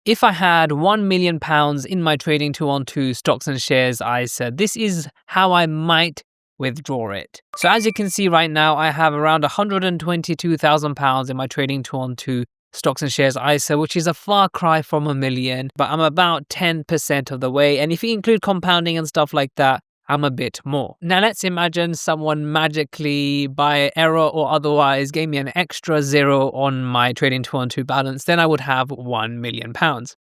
If I had £1 million in my trading 212 stocks and shares ISA, this is how I might withdraw it. So as you can see right now, I have around £122,000 in my trading 212 stocks and shares ISA, which is a far cry from $1 million, but I'm about 10% of the way. And if you include compounding and stuff like that, I'm a bit more. Now let's imagine someone magically, by error or otherwise, gave me an extra zero on my trading 212 balance, then I would have £1 million.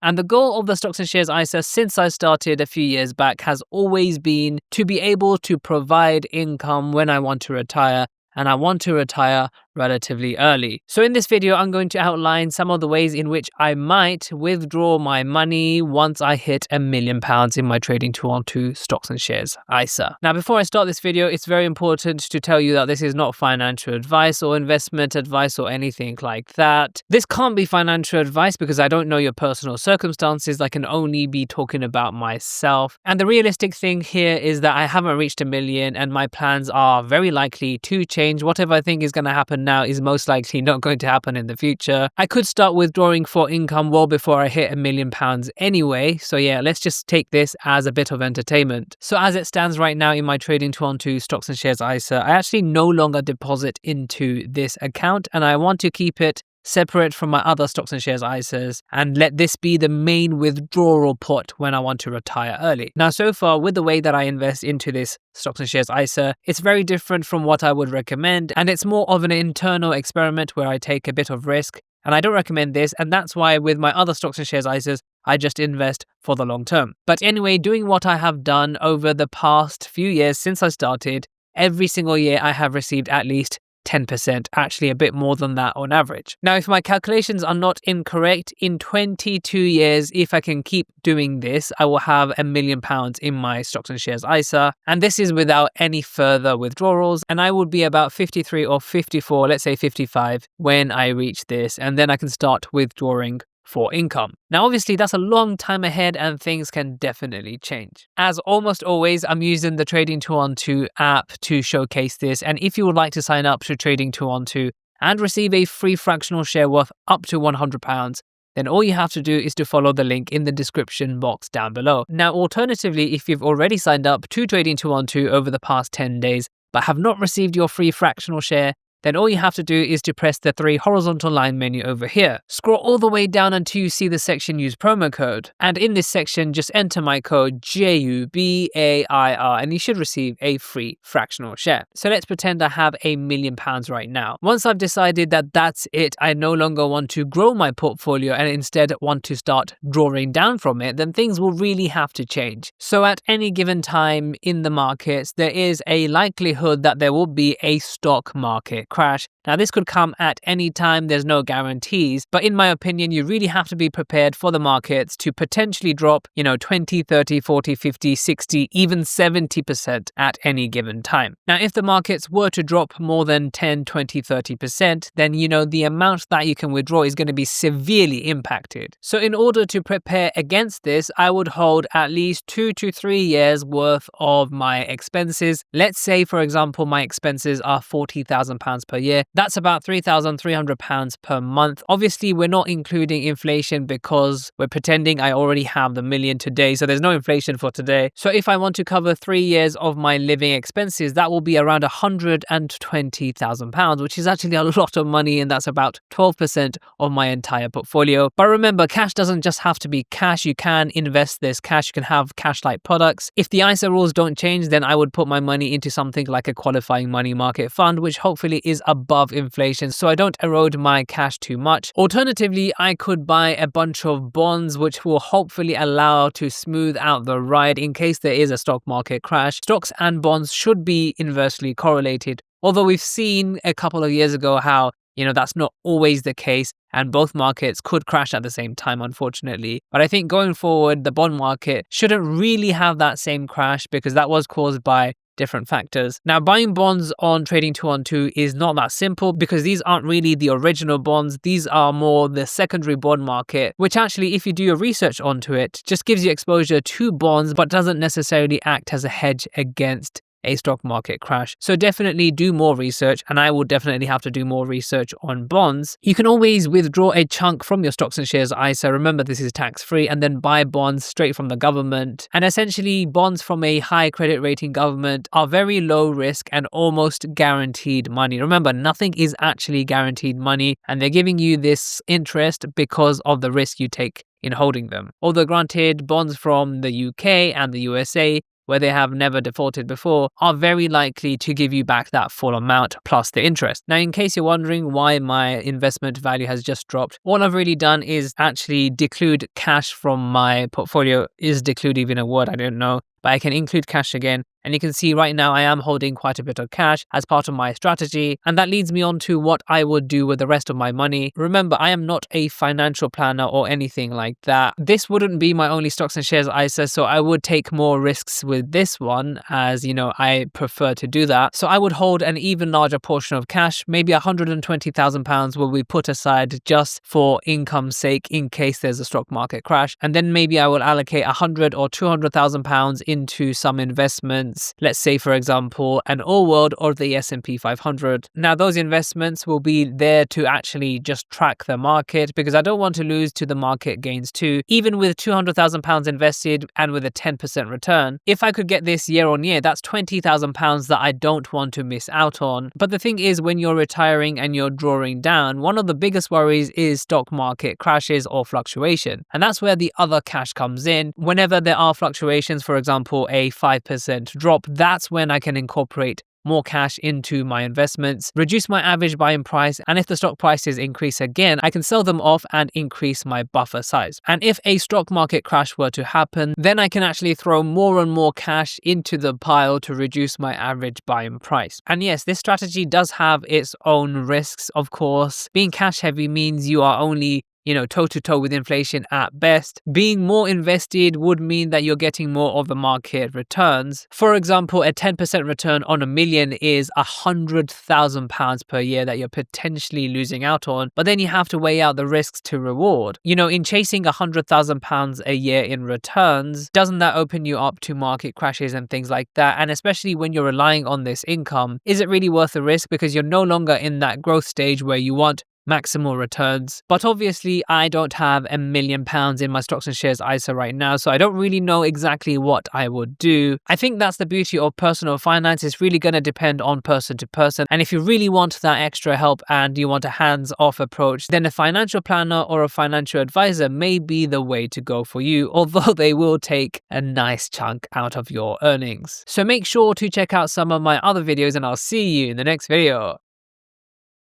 And the goal of the stocks and shares ISA since I started a few years back has always been to be able to provide income when I want to retire, and I want to retire relatively early. So in this video, I'm going to outline some of the ways in which I might withdraw my money once I hit £1 million in my trading 212 stocks and shares ISA. Now, before I start this video, it's very important to tell you that this is not financial advice or investment advice or anything like that. This can't be financial advice because I don't know your personal circumstances. I can only be talking about myself. And the realistic thing here is that I haven't reached $1 million and my plans are very likely to change. Whatever I think is going to happen now is most likely not going to happen in the future. I could start withdrawing for income well before I hit £1 million anyway. So yeah, let's just take this as a bit of entertainment. So as it stands right now in my trading 212 stocks and shares ISA, I actually no longer deposit into this account and I want to keep it separate from my other stocks and shares ISAs and let this be the main withdrawal pot when I want to retire early. Now, so far with the way that I invest into this stocks and shares ISA, it's very different from what I would recommend, and it's more of an internal experiment where I take a bit of risk, and I don't recommend this, and that's why with my other stocks and shares ISAs, I just invest for the long term. But anyway, doing what I have done over the past few years since I started, every single year I have received at least 10%, actually a bit more than that on average. Now, if my calculations are not incorrect, in 22 years, if I can keep doing this, I will have £1 million in my stocks and shares ISA. And this is without any further withdrawals. And I would be about 53 or 54, let's say 55, when I reach this. And then I can start withdrawing for income. Now, obviously, that's a long time ahead and things can definitely change. As almost always, I'm using the Trading 212 app to showcase this. And if you would like to sign up to Trading 212 and receive a free fractional share worth up to £100, then all you have to do is to follow the link in the description box down below. Now, alternatively, if you've already signed up to Trading 212 over the past 10 days, but have not received your free fractional share, then all you have to do is to press the 3 horizontal line menu over here. Scroll all the way down until you see the section use promo code. And in this section, just enter my code JUBAIR and you should receive a free fractional share. So let's pretend I have £1 million right now. Once I've decided that that's it, I no longer want to grow my portfolio and instead want to start drawing down from it, then things will really have to change. So at any given time in the markets, there is a likelihood that there will be a stock market crash. Now, this could come at any time, there's no guarantees, but in my opinion, you really have to be prepared for the markets to potentially drop, 20, 30, 40, 50, 60, even 70% at any given time. Now, if the markets were to drop more than 10, 20, 30%, then, the amount that you can withdraw is going to be severely impacted. So in order to prepare against this, I would hold at least 2 to 3 years worth of my expenses. Let's say, for example, my expenses are £40,000 per year. That's about £3,300 per month. Obviously, we're not including inflation because we're pretending I already have the million today. So there's no inflation for today. So if I want to cover 3 years of my living expenses, that will be around £120,000, which is actually a lot of money. And that's about 12% of my entire portfolio. But remember, cash doesn't just have to be cash. You can invest this cash. You can have cash-like products. If the ISA rules don't change, then I would put my money into something like a qualifying money market fund, which hopefully is above inflation, so I don't erode my cash too much. Alternatively, I could buy a bunch of bonds, which will hopefully allow to smooth out the ride in case there is a stock market crash. Stocks and bonds should be inversely correlated, although we've seen a couple of years ago how that's not always the case, and both markets could crash at the same time, unfortunately. But I think going forward, the bond market shouldn't really have that same crash because that was caused by different factors. Now, buying bonds on Trading 212 is not that simple because these aren't really the original bonds. These are more the secondary bond market, which actually, if you do your research onto it, just gives you exposure to bonds, but doesn't necessarily act as a hedge against a stock market crash. So definitely do more research, and I will definitely have to do more research on bonds. You can always withdraw a chunk from your stocks and shares ISA. Remember, this is tax-free, and then buy bonds straight from the government. And essentially, bonds from a high credit rating government are very low risk and almost guaranteed money. Remember, nothing is actually guaranteed money, and they're giving you this interest because of the risk you take in holding them. Although granted, bonds from the UK and the USA, where they have never defaulted before, are very likely to give you back that full amount plus the interest. Now, in case you're wondering why my investment value has just dropped, all I've really done is actually declude cash from my portfolio. Is declude even a word? I don't know. But I can include cash again. And you can see right now I am holding quite a bit of cash as part of my strategy. And that leads me on to what I would do with the rest of my money. Remember, I am not a financial planner or anything like that. This wouldn't be my only stocks and shares ISA, so I would take more risks with this one, as you know, I prefer to do that. So I would hold an even larger portion of cash. Maybe £120,000 will be put aside just for income's sake in case there's a stock market crash. And then maybe I will allocate £100,000 or £200,000 into some investments. Let's say, for example, an all world or the S&P 500. Now, those investments will be there to actually just track the market, because I don't want to lose to the market gains too. Even with £200,000 invested and with a 10% return, if I could get this year on year, that's £20,000 that I don't want to miss out on. But the thing is, when you're retiring and you're drawing down, one of the biggest worries is stock market crashes or fluctuation. And that's where the other cash comes in. Whenever there are fluctuations, for example, a 5% drop, that's when I can incorporate more cash into my investments, reduce my average buying price, and if the stock prices increase again, I can sell them off and increase my buffer size. And if a stock market crash were to happen, then I can actually throw more and more cash into the pile to reduce my average buying price. And yes, this strategy does have its own risks, of course. Being cash heavy means you are only toe-to-toe with inflation at best. Being more invested would mean that you're getting more of the market returns. For example, a 10% return on $1 million is £100,000 per year that you're potentially losing out on. But then you have to weigh out the risks to reward. In chasing £100,000 a year in returns, doesn't that open you up to market crashes and things like that? And especially when you're relying on this income, is it really worth the risk? Because you're no longer in that growth stage where you want maximal returns. But obviously, I don't have £1 million in my stocks and shares ISA right now, so I don't really know exactly what I would do. I think that's the beauty of personal finance. It's really going to depend on person to person. And if you really want that extra help and you want a hands-off approach, then a financial planner or a financial advisor may be the way to go for you, although they will take a nice chunk out of your earnings. So make sure to check out some of my other videos, and I'll see you in the next video.